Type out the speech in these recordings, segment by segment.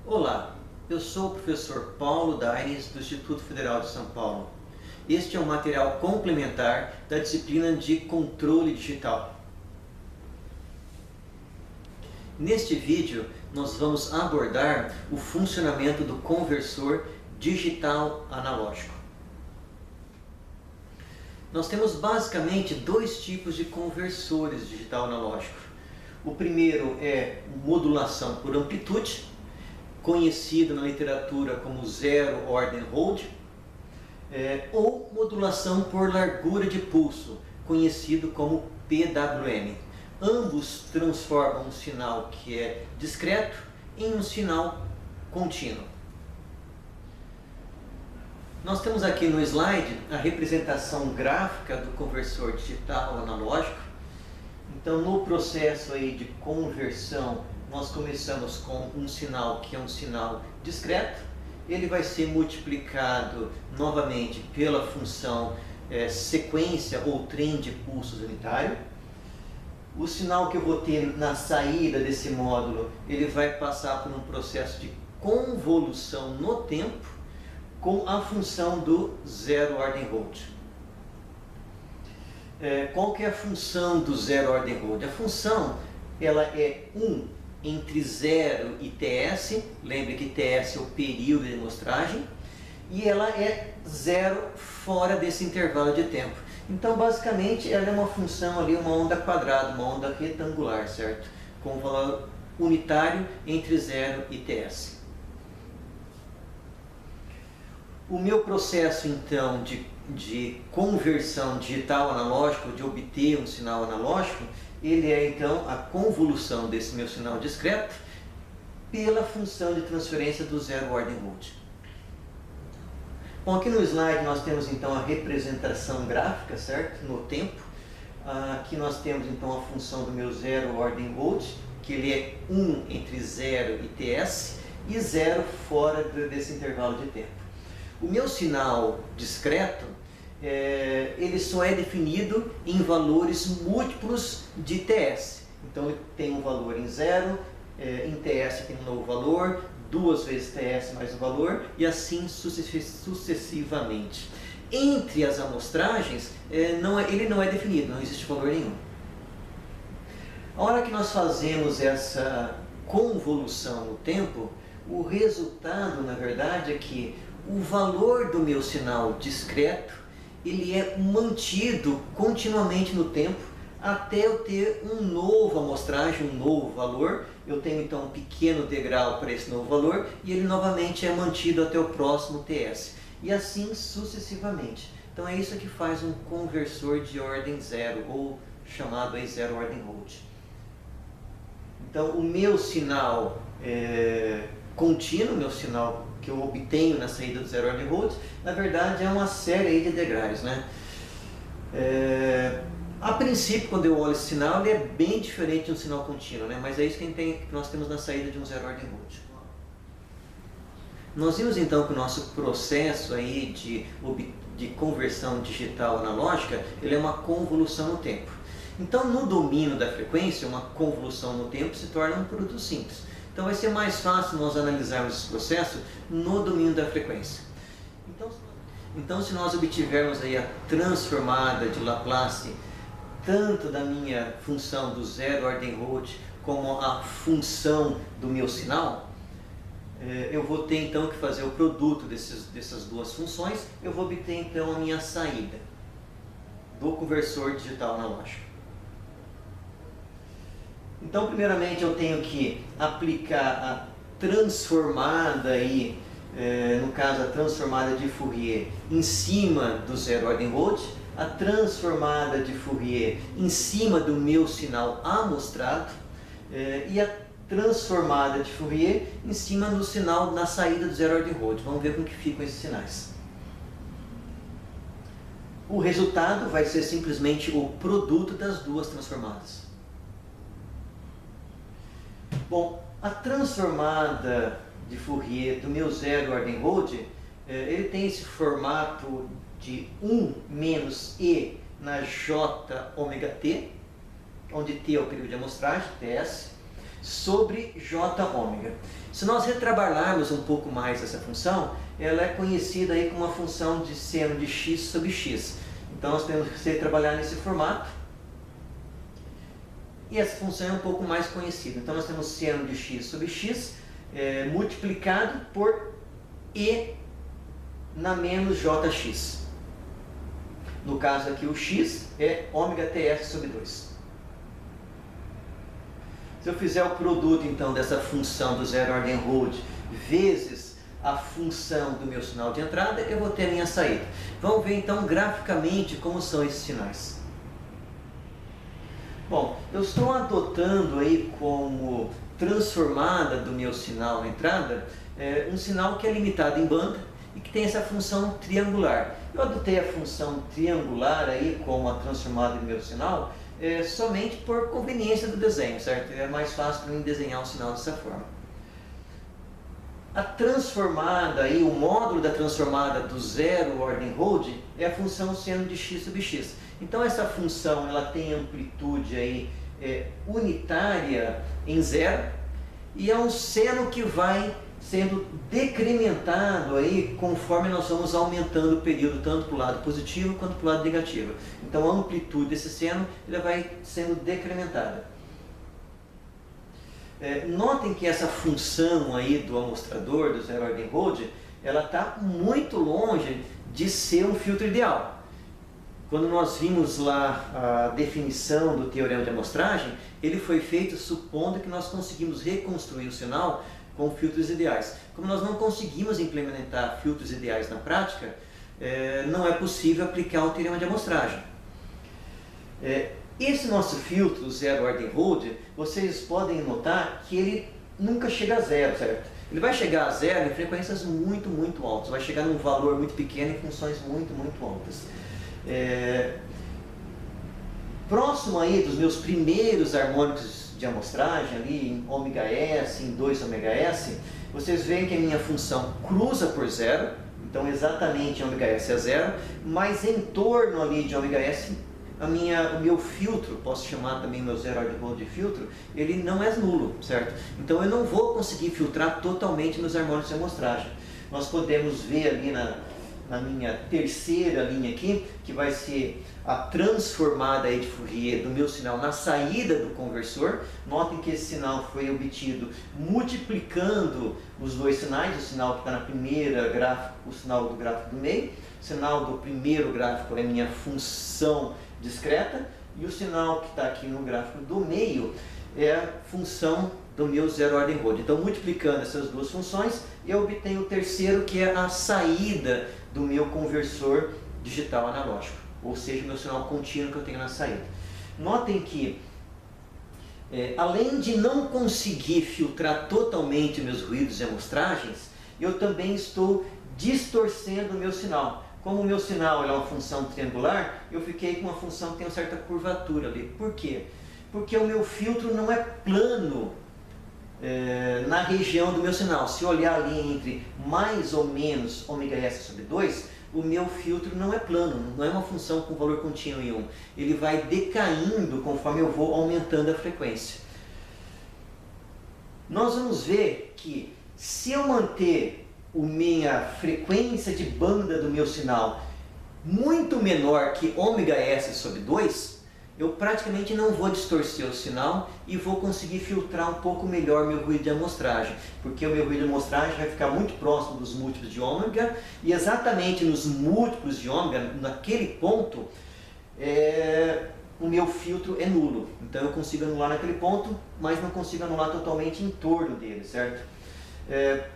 Olá, eu sou o professor Paulo Daines do Instituto Federal de São Paulo. Este é um material complementar da disciplina de Controle Digital. Neste vídeo, nós vamos abordar o funcionamento do conversor digital analógico. Nós temos basicamente dois tipos de conversores digital analógico. O primeiro é modulação por amplitude, conhecido na literatura como zero ordem hold, ou modulação por largura de pulso, conhecido como PWM. Ambos transformam um sinal que é discreto em um sinal contínuo. Nós temos aqui no slide a representação gráfica do conversor digital analógico. Então, no processo aí de conversão, nós começamos com um sinal que é um sinal discreto. Ele vai ser multiplicado novamente pela função sequência ou trem de pulsos unitário. O sinal que eu vou ter na saída desse módulo, ele vai passar por um processo de convolução no tempo com a função do zero ordem hold. Qual que é a função do zero ordem hold? A função ela é 1 entre 0 e TS, lembre que TS é o período de amostragem, e ela é 0 fora desse intervalo de tempo. Então, basicamente, ela é uma função ali, uma onda quadrada, uma onda retangular, certo? Com valor unitário entre 0 e TS. O meu processo, então, de conversão digital analógico, de obter um sinal analógico, ele é, então, a convolução desse meu sinal discreto pela função de transferência do zero ordem hold. Bom, aqui no slide nós temos, então, a representação gráfica, certo? No tempo. Aqui nós temos, então, a função do meu zero ordem hold, que ele é 1 entre 0 e TS, e 0 fora desse intervalo de tempo. O meu sinal discreto, ele só é definido em valores múltiplos de TS. Então, ele tem um valor em 0, em TS tem um novo valor, 2 vezes TS mais o valor, e assim sucessivamente. Entre as amostragens, ele não é definido, não existe valor nenhum. A hora que nós fazemos essa convolução no tempo, o resultado, na verdade, é que o valor do meu sinal discreto, ele é mantido continuamente no tempo até eu ter um novo amostragem, um novo valor. Eu tenho então um pequeno degrau para esse novo valor e ele novamente é mantido até o próximo TS. E assim sucessivamente. Então é isso que faz um conversor de ordem zero, ou chamado aí zero ordem hold. Então o meu sinal contínuo, meu sinal que eu obtenho na saída do zero ordem hold, na verdade é uma série aí de degraus, né? A princípio, quando eu olho esse sinal, ele é bem diferente de um sinal contínuo, né? Mas é isso que nós temos na saída de um zero ordem hold. Nós vimos então que o nosso processo aí de conversão digital analógica, ele é uma convolução no tempo. Então, no domínio da frequência, uma convolução no tempo se torna um produto simples. Então vai ser mais fácil nós analisarmos esse processo no domínio da frequência. Então se nós obtivermos aí a transformada de Laplace, tanto da minha função do zero ordem hold, como a função do meu sinal, eu vou ter então que fazer o produto dessas duas funções, eu vou obter então a minha saída do conversor digital analógico. Então, primeiramente, eu tenho que aplicar a transformada aí, no caso a transformada de Fourier, em cima do zero ordem hold, a transformada de Fourier em cima do meu sinal amostrado, e a transformada de Fourier em cima do sinal na saída do zero ordem hold. Vamos ver como que ficam esses sinais. O resultado vai ser simplesmente o produto das duas transformadas. Bom, a transformada de Fourier do meu zero ordem hold, ele tem esse formato de 1 menos e na j ômega t, onde t é o período de amostragem, TS. sobre J ômega. Se nós retrabalharmos um pouco mais essa função, ela é conhecida aí como uma função de seno de x sobre x. Então nós temos que trabalhar nesse formato. E essa função é um pouco mais conhecida. Então nós temos seno de x sobre x multiplicado por e na menos jx. No caso aqui o x é ômega ts sobre 2. Se eu fizer o produto então dessa função do zero ordem Rhodes vezes a função do meu sinal de entrada, eu vou ter a minha saída. Vamos ver então graficamente como são esses sinais. Bom, eu estou adotando aí como transformada do meu sinal de entrada um sinal que é limitado em banda e que tem essa função triangular. Eu adotei a função triangular aí como a transformada do meu sinal somente por conveniência do desenho, certo? É mais fácil para mim desenhar um sinal dessa forma. A transformada aí, o módulo da transformada do zero ordem Rhodes é a função seno de x sobre x. Então essa função ela tem amplitude aí unitária em zero e é um seno que vai sendo decrementado aí conforme nós vamos aumentando o período tanto para o lado positivo quanto para o lado negativo. Então a amplitude desse seno ela vai sendo decrementada. Notem que essa função aí do amostrador, do zero ordem Rhodes, ela está muito longe de ser um filtro ideal. Quando nós vimos lá a definição do teorema de amostragem, ele foi feito supondo que nós conseguimos reconstruir o sinal com filtros ideais. Como nós não conseguimos implementar filtros ideais na prática, não é possível aplicar o teorema de amostragem. Esse nosso filtro, zero ordem Rhodes, vocês podem notar que ele nunca chega a zero, certo? Ele vai chegar a zero em frequências muito, muito altas, vai chegar num valor muito pequeno em funções muito, muito altas. Próximo aí dos meus primeiros harmônicos de amostragem, ali em ômega s, em 2 ômega s, vocês veem que a minha função cruza por zero, então exatamente ômega s é zero, mas em torno ali de ômega s, o meu filtro, posso chamar também meu zero ordem Rhodes de filtro, ele não é nulo, certo? Então eu não vou conseguir filtrar totalmente meus harmônicos de amostragem. Nós podemos ver ali na minha terceira linha aqui, que vai ser a transformada aí de Fourier do meu sinal na saída do conversor. Notem que esse sinal foi obtido multiplicando os dois sinais, o sinal que está na primeira gráfico, o sinal do gráfico do meio. O sinal do primeiro gráfico é minha função discreta e o sinal que está aqui no gráfico do meio é a função do meu zero ordem Rhodes. Então, multiplicando essas duas funções, eu obtenho o terceiro, que é a saída do meu conversor digital analógico, ou seja, o meu sinal contínuo que eu tenho na saída. Notem que, além de não conseguir filtrar totalmente meus ruídos e amostragens, eu também estou distorcendo o meu sinal. Como o meu sinal é uma função triangular, eu fiquei com uma função que tem uma certa curvatura ali. Por quê? Porque o meu filtro não é plano na região do meu sinal. Se eu olhar ali entre mais ou menos ômega s sobre 2, o meu filtro não é plano, não é uma função com valor contínuo em 1. Ele vai decaindo conforme eu vou aumentando a frequência. Nós vamos ver que se eu manter a minha frequência de banda do meu sinal muito menor que ômega s sobre 2, eu praticamente não vou distorcer o sinal e vou conseguir filtrar um pouco melhor meu ruído de amostragem, porque o meu ruído de amostragem vai ficar muito próximo dos múltiplos de ômega e exatamente nos múltiplos de ômega, naquele ponto, o meu filtro é nulo. Então eu consigo anular naquele ponto, mas não consigo anular totalmente em torno dele, certo?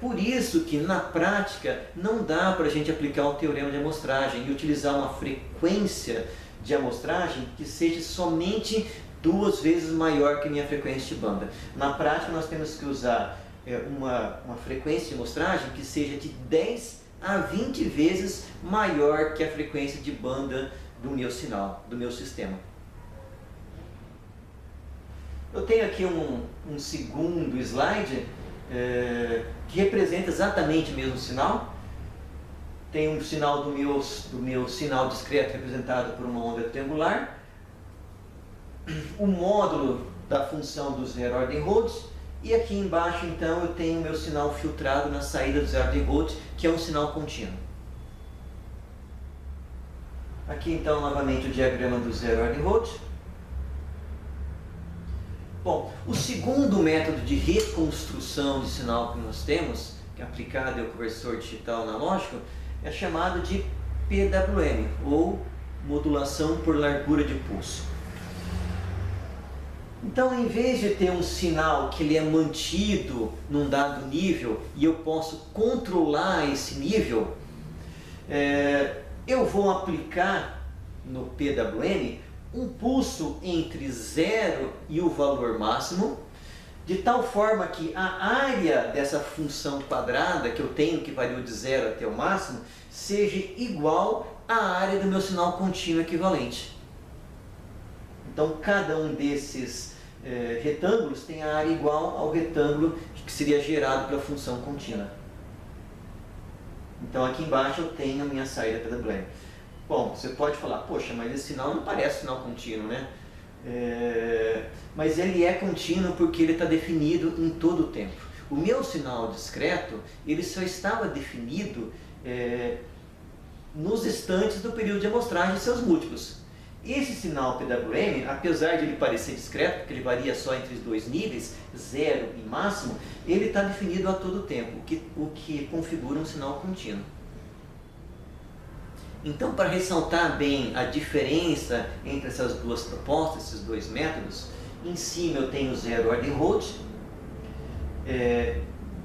Por isso que na prática não dá para a gente aplicar o teorema de amostragem e utilizar uma frequência de amostragem que seja somente 2 vezes maior que minha frequência de banda. Na prática nós temos que usar uma frequência de amostragem que seja de 10 a 20 vezes maior que a frequência de banda do meu sinal, do meu sistema. Eu tenho aqui um segundo slide que representa exatamente o mesmo sinal. Tem um sinal do meu sinal discreto representado por uma onda triangular. O módulo da função do zero ordem Rhodes E aqui embaixo, então, eu tenho o meu sinal filtrado na saída do 0 ordem Roth, que é um sinal contínuo. Aqui, então, novamente o diagrama do 0 ordem Roth. Bom, o segundo método de reconstrução de sinal que nós temos, que é aplicado ao conversor digital analógico, é chamado de PWM, ou modulação por largura de pulso. Então, em vez de ter um sinal que ele é mantido num dado nível e eu posso controlar esse nível, eu vou aplicar no PWM um pulso entre 0 e o valor máximo, de tal forma que a área dessa função quadrada que eu tenho, que variou de 0 até o máximo, seja igual à área do meu sinal contínuo equivalente. Então, cada um desses retângulos tem a área igual ao retângulo que seria gerado pela função contínua. Então, aqui embaixo eu tenho a minha saída PWM. Bom, você pode falar, poxa, mas esse sinal não parece sinal contínuo, né? Mas ele é contínuo porque ele está definido em todo o tempo. O meu sinal discreto, ele só estava definido nos instantes do período de amostragem de seus múltiplos. Esse sinal PWM, apesar de ele parecer discreto, porque ele varia só entre os dois níveis, 0 e máximo, ele está definido a todo tempo, o que configura um sinal contínuo. Então, para ressaltar bem a diferença entre essas duas propostas, esses dois métodos, em cima eu tenho o 0 ordem Roth,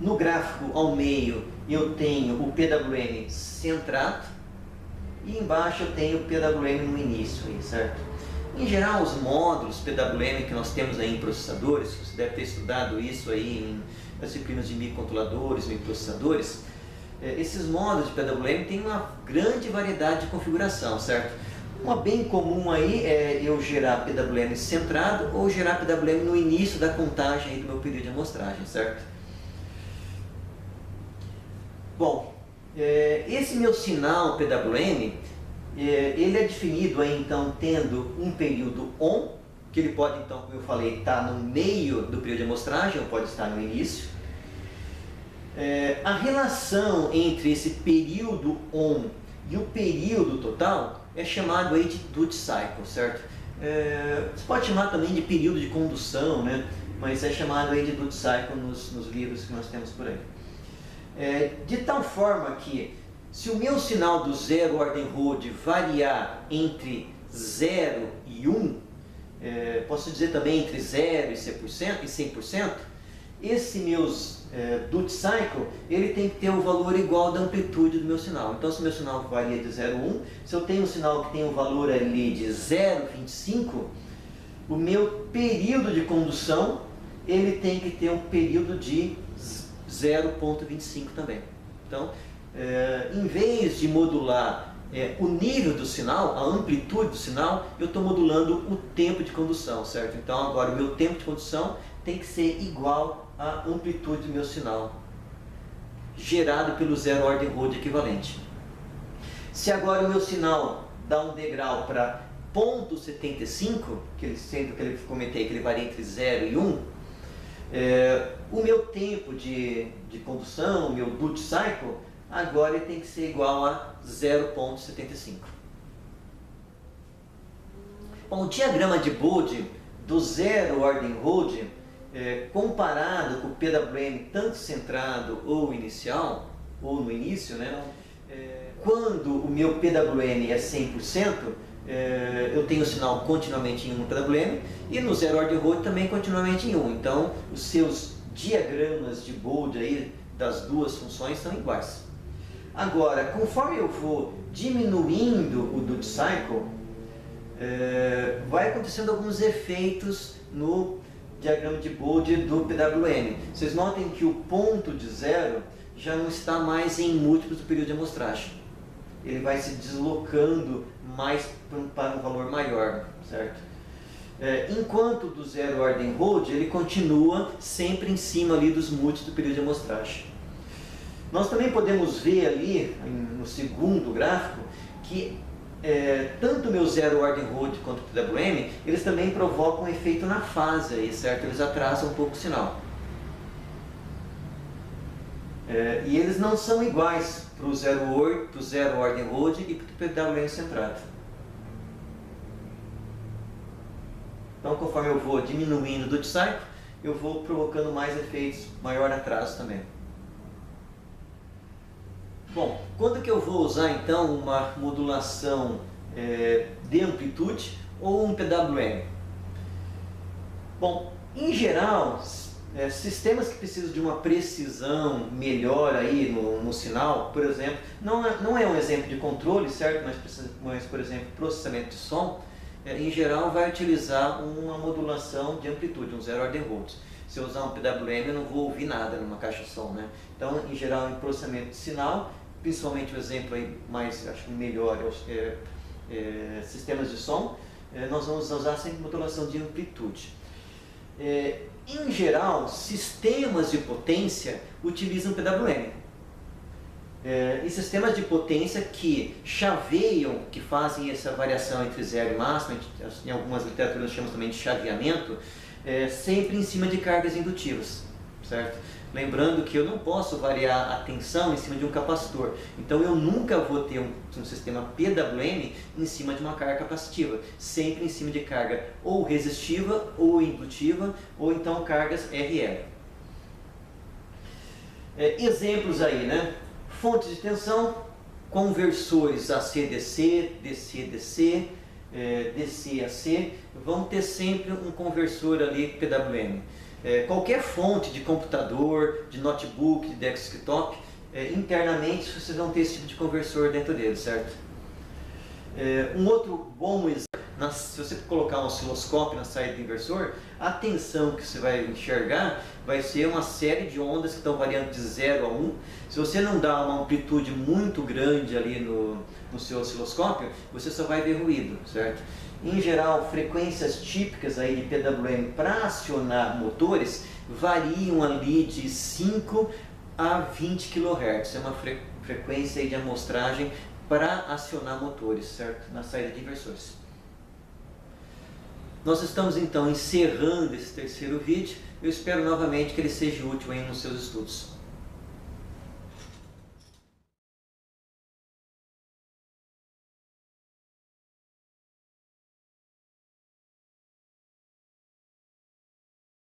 no gráfico ao meio eu tenho o PWM centrado, e embaixo eu tenho o PWM no início, aí, certo? Em geral, os módulos PWM que nós temos aí em processadores, você deve ter estudado isso aí em disciplinas de microcontroladores, microprocessadores, esses módulos de PWM têm uma grande variedade de configuração, certo? Uma bem comum aí é eu gerar PWM centrado ou gerar PWM no início da contagem aí do meu período de amostragem, certo? Bom, esse meu sinal PWM, ele é definido aí, então, tendo um período ON, que ele pode, então, como eu falei, estar no meio do período de amostragem, ou pode estar no início. A relação entre esse período ON e o período total é chamado aí de duty cycle, certo? Você pode chamar também de período de condução, né? Mas é chamado aí de duty cycle nos livros que nós temos por aí. De tal forma que, se o meu sinal do 0 ordem Roth variar entre 0 e 1, posso dizer também entre 0 e 100%, esse meu duty cycle, ele tem que ter o valor igual da amplitude do meu sinal. Então, se o meu sinal varia de 0 a 1, se eu tenho um sinal que tem um valor ali de 0,25, o meu período de condução, ele tem que ter um período de 0,25 também. Então, em vez de modular o nível do sinal, a amplitude do sinal, eu estou modulando o tempo de condução, certo? Então, agora o meu tempo de condução tem que ser igual à amplitude do meu sinal, gerado pelo 0 ordem Roth equivalente. Se agora o meu sinal dá um degrau para 0,75, sendo que eu comentei que ele varia entre 0 e 1, o meu tempo de condução, o meu duty cycle, agora ele tem que ser igual a 0,75. Bom, o diagrama de Bode do 0 ordem Roth, comparado com o PWM tanto centrado ou inicial, ou no início, né? Quando o meu PWM é 100%, eu tenho o sinal continuamente em 1 PWM, e no 0 ordem Roth também continuamente em 1. Então, os seus diagramas de Bode aí, das duas funções são iguais. Agora, conforme eu vou diminuindo o duty cycle, vai acontecendo alguns efeitos no diagrama de Bode do PWM. Vocês notem que o ponto de 0 já não está mais em múltiplos do período de amostragem. Ele vai se deslocando mais para um valor maior, certo? Enquanto do 0 ordem Roth, ele continua sempre em cima ali dos múltiplos do período de amostragem. Nós também podemos ver ali, no segundo gráfico, que tanto o meu 0 ordem Roth quanto o PWM, eles também provocam um efeito na fase aí, certo? Eles atrasam um pouco o sinal. E eles não são iguais para o zero ordem load e para o PWM centrado. Então, conforme eu vou diminuindo o duty cycle, eu vou provocando mais efeitos, maior atraso também. Bom, quando que eu vou usar então uma modulação de amplitude ou um PWM? Bom, em geral, sistemas que precisam de uma precisão melhor aí no sinal, por exemplo, não é um exemplo de controle, certo? Mas por exemplo, processamento de som, em geral vai utilizar uma modulação de amplitude, um zero ordem volts. Se eu usar um PWM, eu não vou ouvir nada numa caixa de som, né? Então, em geral, em processamento de sinal, principalmente o exemplo aí mais, acho que melhor, sistemas de som, nós vamos usar sempre modulação de amplitude. Em geral, sistemas de potência utilizam PWM. E sistemas de potência que chaveiam, que fazem essa variação entre zero e máximo, em algumas literaturas nós chamamos também de chaveamento, sempre em cima de cargas indutivas, certo? Lembrando que eu não posso variar a tensão em cima de um capacitor, então eu nunca vou ter um sistema PWM em cima de uma carga capacitiva, sempre em cima de carga ou resistiva, ou indutiva, ou então cargas RL. Exemplos aí, né? Fontes de tensão, conversores AC-DC, DC-DC, DC-AC, vão ter sempre um conversor ali PWM. Qualquer fonte de computador, de notebook, de desktop, internamente vocês vão ter esse tipo de conversor dentro dele, certo? Um outro bom exemplo, se você colocar um osciloscópio na saída do inversor, a tensão que você vai enxergar vai ser uma série de ondas que estão variando de 0 a 1. Se você não dá uma amplitude muito grande ali no seu osciloscópio, você só vai ver ruído, certo? Em geral, frequências típicas aí de PWM para acionar motores variam ali de 5 a 20 kHz. É uma frequência aí de amostragem para acionar motores, certo? Na saída de inversores. Nós estamos então encerrando esse terceiro vídeo. Eu espero novamente que ele seja útil aí nos seus estudos.